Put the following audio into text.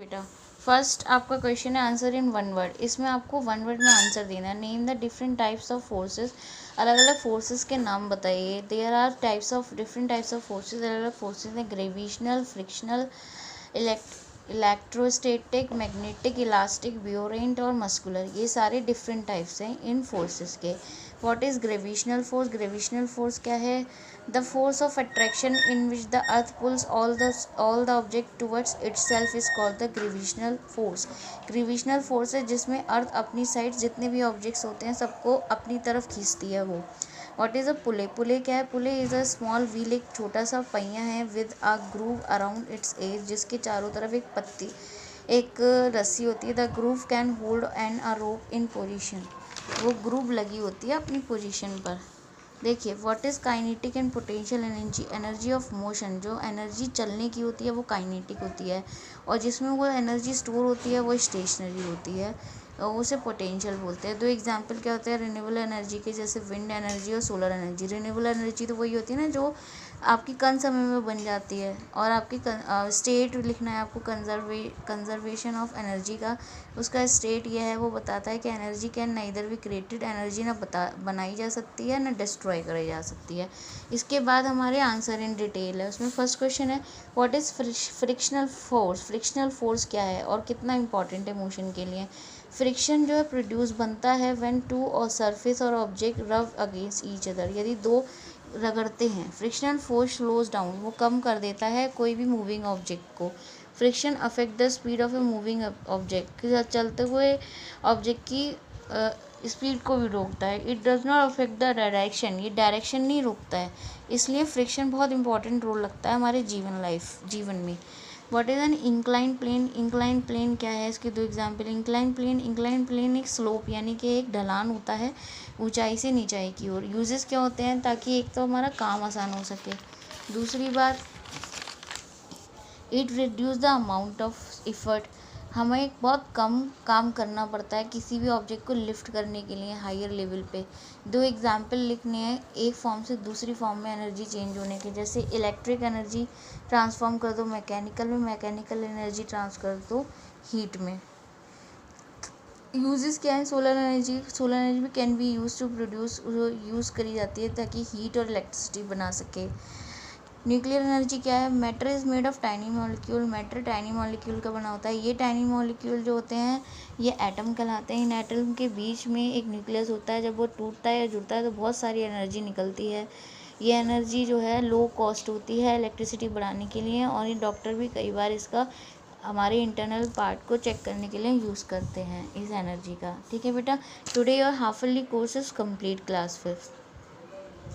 बेटा, फर्स्ट आपका क्वेश्चन है आंसर इन वन वर्ड। इसमें आपको वन वर्ड में आंसर देना है। Name the different types of forces. अलग अलग फोर्सेस के नाम बताइए। There are types of different types of forces. अलग अलग फोर्सेस हैं, gravitational, frictional, electrostatic, magnetic, elastic, buoyant और मस्कुलर। ये सारे डिफरेंट टाइप्स हैं इन फोर्सेस के। What is gravitational force? Gravitational force क्या है? The force of attraction in which the earth pulls all the object towards itself is called the ग्रेविशनल force. Gravitational force है जिसमें अर्थ अपनी साइड जितने भी ऑब्जेक्ट्स होते हैं सबको अपनी तरफ खींचती है वो। What is a Pule? Pulley क्या है? Pulley is a small wheel, एक छोटा सा पहिया है with a groove around its edge, जिसके चारों तरफ एक रस्सी होती है। The groove can hold an a rope in position. वो ग्रूव लगी होती है अपनी पोजीशन पर। देखिए, what is kinetic and potential energy? Energy of motion, जो एनर्जी चलने की होती है वो काइनेटिक होती है, और जिसमें वो एनर्जी स्टोर होती है वो स्टेशनरी होती है, और उसे पोटेंशियल बोलते हैं। दो एग्जांपल क्या होते हैं रिन्यूएबल एनर्जी के, जैसे विंड एनर्जी और सोलर एनर्जी। रिन्यूएबल एनर्जी तो वही होती है ना जो आपकी कम समय में बन जाती है, और आपकी स्टेट लिखना है आपको कंजर्वेशन ऑफ एनर्जी का। उसका स्टेट ये है, वो बताता है कि energy can neither be created, energy ना बनाई जा सकती है ना डिस्ट्रॉय करी जा सकती है। इसके बाद हमारे आंसर इन डिटेल है। उसमें फर्स्ट क्वेश्चन है what is frictional force? Frictional force क्या है और कितना इंपॉर्टेंट है मोशन के लिए? फ्रिक्शन जो है प्रोड्यूस बनता है व्हेन टू और सरफेस और ऑब्जेक्ट रब अगेंस्ट ईच अदर। यदि दो रगड़ते हैं। फ्रिक्शनल फोर्स स्लोज डाउन, वो कम कर देता है कोई भी मूविंग ऑब्जेक्ट को। Friction affect the speed of a moving object, चलते हुए ऑब्जेक्ट की स्पीड को भी रोकता है। It does not affect the direction, ये डायरेक्शन नहीं रोकता है। इसलिए फ्रिक्शन बहुत इंपॉर्टेंट रोल लगता है हमारे जीवन में। What is an incline plane? Incline plane क्या है? इसके दो एग्जाम्पल। इंक्लाइन प्लेन एक स्लोप यानी कि एक ढलान होता है ऊंचाई से नीचाई की ओर। यूजेस क्या होते हैं? ताकि एक तो हमारा काम आसान हो सके, दूसरी बात it reduce the amount of effort, हमें बहुत कम काम करना पड़ता है किसी भी ऑब्जेक्ट को लिफ्ट करने के लिए हायर लेवल पे। दो एग्जाम्पल लिखने हैं, एक फॉर्म से दूसरी फॉर्म में एनर्जी चेंज होने के, जैसे इलेक्ट्रिक एनर्जी ट्रांसफॉर्म कर दो मैकेनिकल में, मैकेनिकल एनर्जी ट्रांसफर कर दो हीट में। यूजेस क्या है? Solar energy can be use to produce, use करी जाती है ताकि हीट और इलेक्ट्रिसिटी बना सके। न्यूक्लियर एनर्जी क्या है? Matter is made of tiny molecule, matter tiny molecule का बना होता है। ये टाइनी मॉलिक्यूल जो होते हैं ये एटम कहलाते हैं। इन एटम के बीच में एक न्यूक्लियस होता है, जब वो टूटता है या जुड़ता है तो बहुत सारी एनर्जी निकलती है। ये एनर्जी जो है लो कॉस्ट होती है इलेक्ट्रिसिटी बढ़ाने के लिए, और ये डॉक्टर भी कई बार इसका हमारे इंटरनल पार्ट को चेक करने के लिए यूज़ करते हैं इस एनर्जी का। ठीक है बेटा, today your half yearly course is complete class 5।